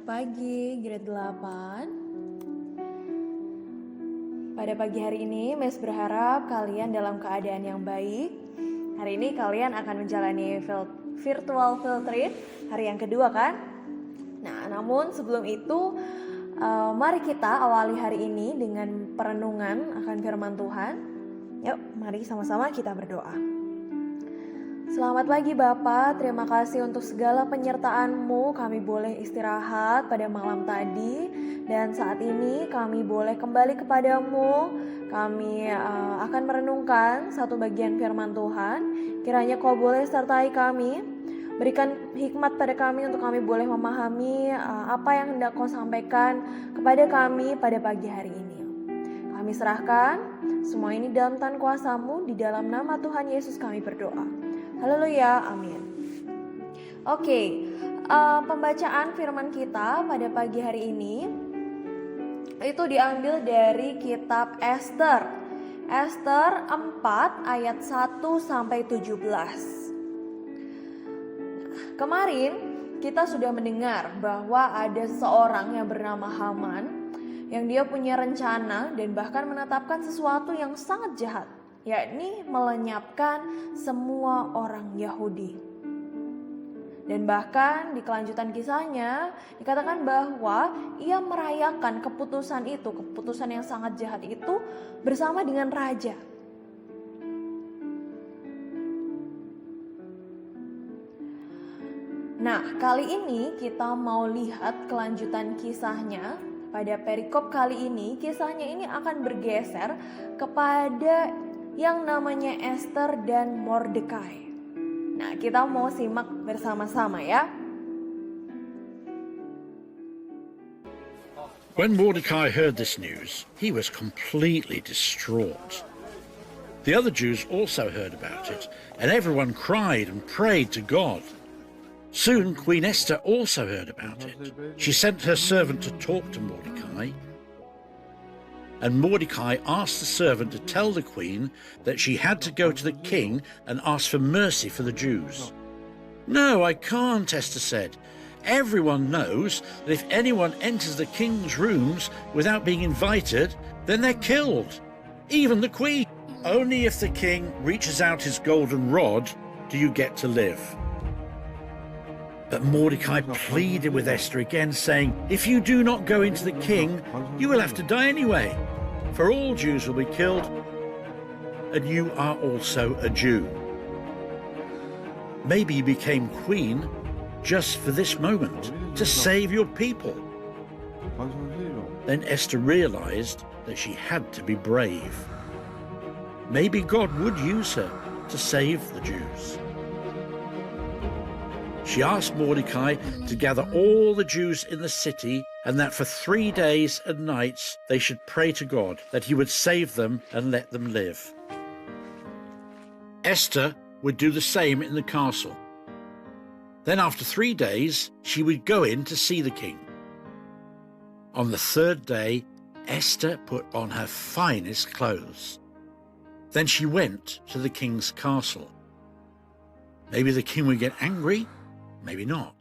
Selamat pagi, grade 8. Pada pagi hari ini, Mes berharap kalian dalam keadaan yang baik. Hari ini kalian akan menjalani virtual field trip, hari yang kedua kan? Nah, namun sebelum itu, mari kita awali hari ini dengan perenungan akan firman Tuhan. Yuk, mari sama-sama kita berdoa. Selamat pagi Bapak, terima kasih untuk segala penyertaan-Mu. Kami boleh istirahat pada malam tadi, dan saat ini kami boleh kembali kepadamu. Kami akan merenungkan satu bagian firman Tuhan. Kiranya Kau boleh sertai kami, berikan hikmat pada kami untuk kami boleh memahami apa yang hendak Kau sampaikan kepada kami pada pagi hari ini. Kami serahkan semua ini dalam tangan kuasa-Mu, di dalam nama Tuhan Yesus kami berdoa. Haleluya, amin. Oke, pembacaan firman kita pada pagi hari ini itu diambil dari kitab Ester. Ester 4 ayat 1 sampai 17. Kemarin kita sudah mendengar bahwa ada seseorang yang bernama Haman yang dia punya rencana dan bahkan menetapkan sesuatu yang sangat jahat, yakni melenyapkan semua orang Yahudi. Dan bahkan di kelanjutan kisahnya dikatakan bahwa ia merayakan keputusan yang sangat jahat itu bersama dengan raja. Nah, kali ini kita mau lihat kelanjutan kisahnya. Pada perikop kali ini, kisahnya ini akan bergeser kepada yang namanya Ester dan Mordekai. Nah, kita mau simak bersama-sama ya. When Mordecai heard this news, he was completely distraught. The other Jews also heard about it, and everyone cried and prayed to God. Soon Queen Esther also heard about it. She sent her servant to talk to Mordecai, and Mordecai asked the servant to tell the queen that she had to go to the king and ask for mercy for the Jews. "No, I can't," Esther said. "Everyone knows that if anyone enters the king's rooms without being invited, then they're killed, even the queen. Only if the king reaches out his golden rod do you get to live." But Mordecai pleaded with Esther again, saying, "If you do not go into the king, you will have to die anyway, for all Jews will be killed, and you are also a Jew. Maybe you became queen just for this moment, to save your people." Then Esther realized that she had to be brave. Maybe God would use her to save the Jews. She asked Mordecai to gather all the Jews in the city, and that for 3 days and nights they should pray to God that he would save them and let them live. Esther would do the same in the castle. Then after 3 days, she would go in to see the king. On the 3rd day, Esther put on her finest clothes. Then she went to the king's castle. Maybe the king would get angry, maybe not.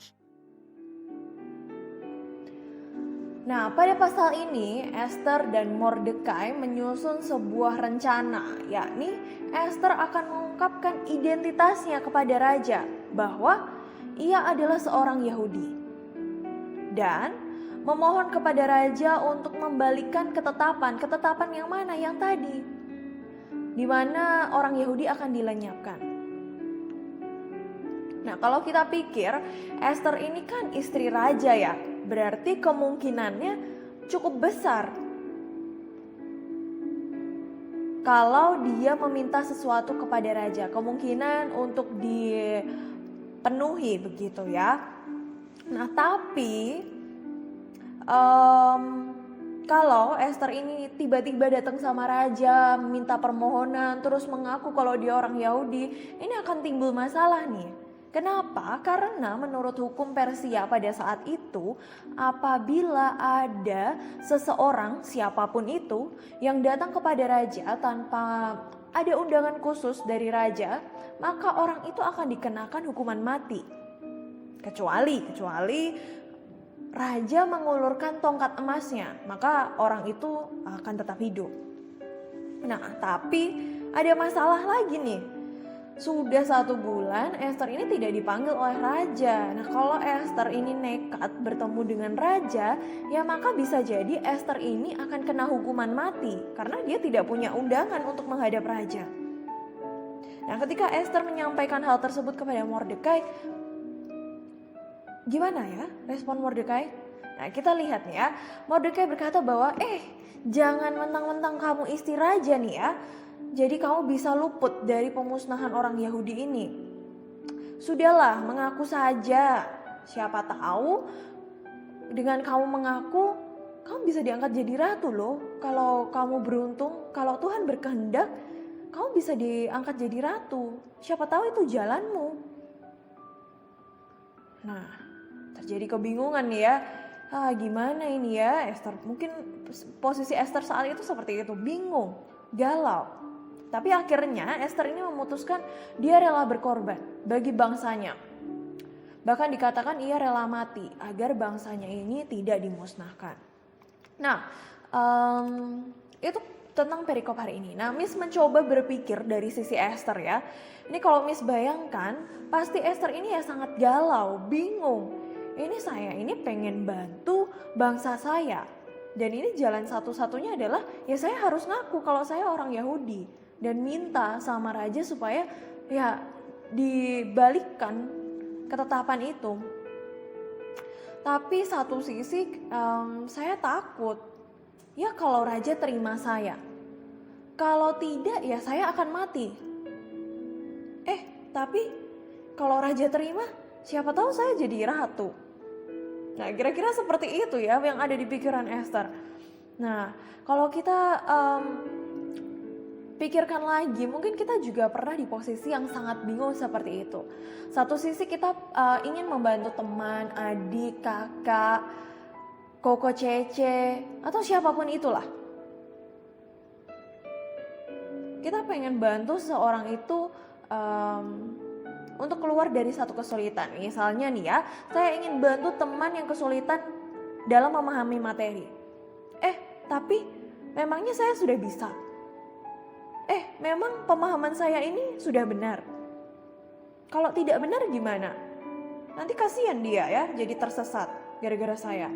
Nah, pada pasal ini Esther dan Mordekai menyusun sebuah rencana, yakni Esther akan mengungkapkan identitasnya kepada raja bahwa ia adalah seorang Yahudi, dan memohon kepada raja untuk membalikan ketetapan yang mana yang tadi, di mana orang Yahudi akan dilenyapkan. Nah, kalau kita pikir Esther ini kan istri raja ya, berarti kemungkinannya cukup besar kalau dia meminta sesuatu kepada raja, kemungkinan untuk dipenuhi begitu ya. Nah, tapi kalau Esther ini tiba-tiba datang sama raja, minta permohonan, terus mengaku kalau dia orang Yahudi, ini akan timbul masalah nih. Kenapa? Karena menurut hukum Persia pada saat itu, apabila ada seseorang, siapapun itu, yang datang kepada raja tanpa ada undangan khusus dari raja, maka orang itu akan dikenakan hukuman mati. Kecuali raja mengulurkan tongkat emasnya, maka orang itu akan tetap hidup. Nah, tapi ada masalah lagi nih. Sudah 1 bulan Esther ini tidak dipanggil oleh raja. Nah, kalau Esther ini nekat bertemu dengan raja, ya maka bisa jadi Esther ini akan kena hukuman mati karena dia tidak punya undangan untuk menghadap raja. Nah, ketika Esther menyampaikan hal tersebut kepada Mordekai, gimana ya respon Mordekai? Nah, kita lihat nih ya. Mordekai berkata bahwa jangan mentang-mentang kamu istri raja nih ya, jadi kamu bisa luput dari pemusnahan orang Yahudi ini. Sudahlah, mengaku saja. Siapa tahu dengan kamu mengaku, kamu bisa diangkat jadi ratu loh. Kalau kamu beruntung, kalau Tuhan berkehendak, kamu bisa diangkat jadi ratu. Siapa tahu itu jalanmu. Nah, terjadi kebingungan nih ya. Gimana ini ya Esther? Mungkin posisi Esther saat itu seperti itu, bingung, galau. Tapi akhirnya Esther ini memutuskan dia rela berkorban bagi bangsanya. Bahkan dikatakan ia rela mati agar bangsanya ini tidak dimusnahkan. Nah, itu tentang perikop hari ini. Nah, Miss mencoba berpikir dari sisi Esther ya. Ini kalau Miss bayangkan, pasti Esther ini ya sangat galau, bingung. Ini saya ini pengen bantu bangsa saya. Dan ini jalan satu-satunya adalah ya saya harus ngaku kalau saya orang Yahudi. Dan minta sama raja supaya ya dibalikkan ketetapan itu. Tapi satu sisi saya takut. Ya kalau raja terima saya. Kalau tidak ya saya akan mati. Tapi kalau raja terima, siapa tahu saya jadi ratu. Nah, kira-kira seperti itu ya yang ada di pikiran Esther. Nah, kalau kita pikirkan lagi, mungkin kita juga pernah di posisi yang sangat bingung seperti itu. Satu sisi kita ingin membantu teman, adik, kakak, koko cece, atau siapapun itulah. Kita pengen bantu seorang itu untuk keluar dari satu kesulitan. Misalnya nih ya, saya ingin bantu teman yang kesulitan dalam memahami materi. Tapi memangnya saya sudah bisa? Memang pemahaman saya ini sudah benar. Kalau tidak benar gimana? Nanti kasihan dia ya, jadi tersesat gara-gara saya.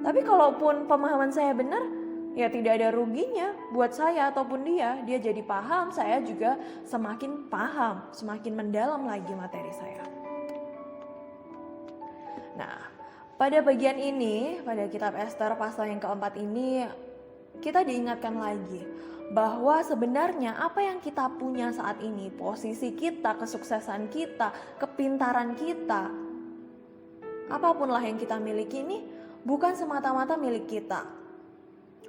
Tapi kalaupun pemahaman saya benar, ya tidak ada ruginya buat saya ataupun dia. Dia jadi paham, saya juga semakin paham, semakin mendalam lagi materi saya. Nah, pada bagian ini, pada kitab Esther pasal yang keempat ini, kita diingatkan lagi bahwa sebenarnya apa yang kita punya saat ini, posisi kita, kesuksesan kita, kepintaran kita, apapunlah yang kita miliki ini bukan semata-mata milik kita.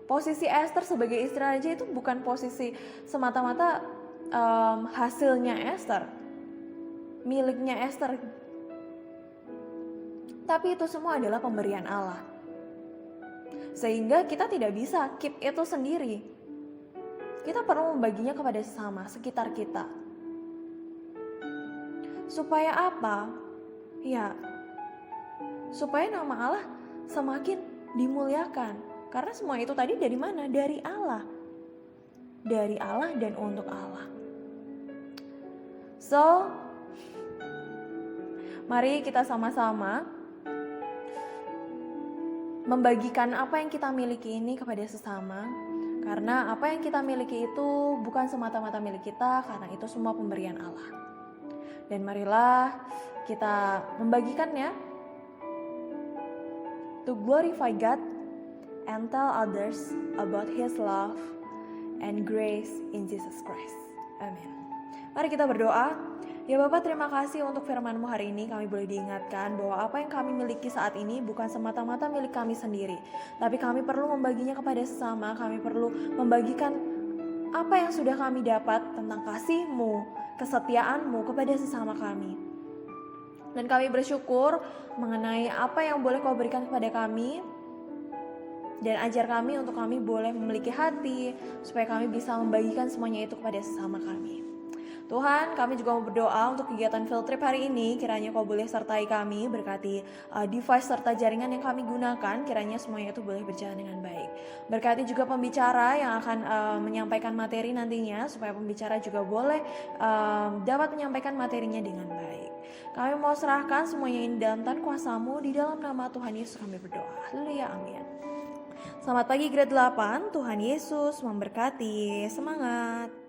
Posisi Esther sebagai istri raja itu bukan posisi semata-mata hasilnya Esther, miliknya Esther. Tapi itu semua adalah pemberian Allah. Sehingga kita tidak bisa keep itu sendiri. Kita perlu membaginya kepada sesama, sekitar kita. Supaya apa? Ya, supaya nama Allah semakin dimuliakan. Karena semua itu tadi dari mana? Dari Allah. Dari Allah dan untuk Allah. So, mari kita sama-sama membagikan apa yang kita miliki ini kepada sesama. Karena apa yang kita miliki itu bukan semata-mata milik kita, karena itu semua pemberian Allah. Dan marilah kita membagikannya to glorify God and tell others about His love and grace in Jesus Christ. Amin. Mari kita berdoa. Ya Bapak, terima kasih untuk firman-Mu hari ini. Kami boleh diingatkan bahwa apa yang kami miliki saat ini bukan semata-mata milik kami sendiri. Tapi kami perlu membaginya kepada sesama. Kami perlu membagikan apa yang sudah kami dapat tentang kasih-Mu, kesetiaan-Mu kepada sesama kami. Dan kami bersyukur mengenai apa yang boleh Kau berikan kepada kami. Dan ajar kami untuk kami boleh memiliki hati supaya kami bisa membagikan semuanya itu kepada sesama kami. Tuhan, kami juga mau berdoa untuk kegiatan field trip hari ini. Kiranya Kau boleh sertai kami, berkati device serta jaringan yang kami gunakan. Kiranya semuanya itu boleh berjalan dengan baik. Berkati juga pembicara yang akan menyampaikan materi nantinya, supaya pembicara juga boleh dapat menyampaikan materinya dengan baik. Kami mau serahkan semuanya ini dalam tangan kuasa-Mu, di dalam nama Tuhan Yesus kami berdoa. Haleluya, amin. Selamat pagi grade 8, Tuhan Yesus memberkati. Semangat.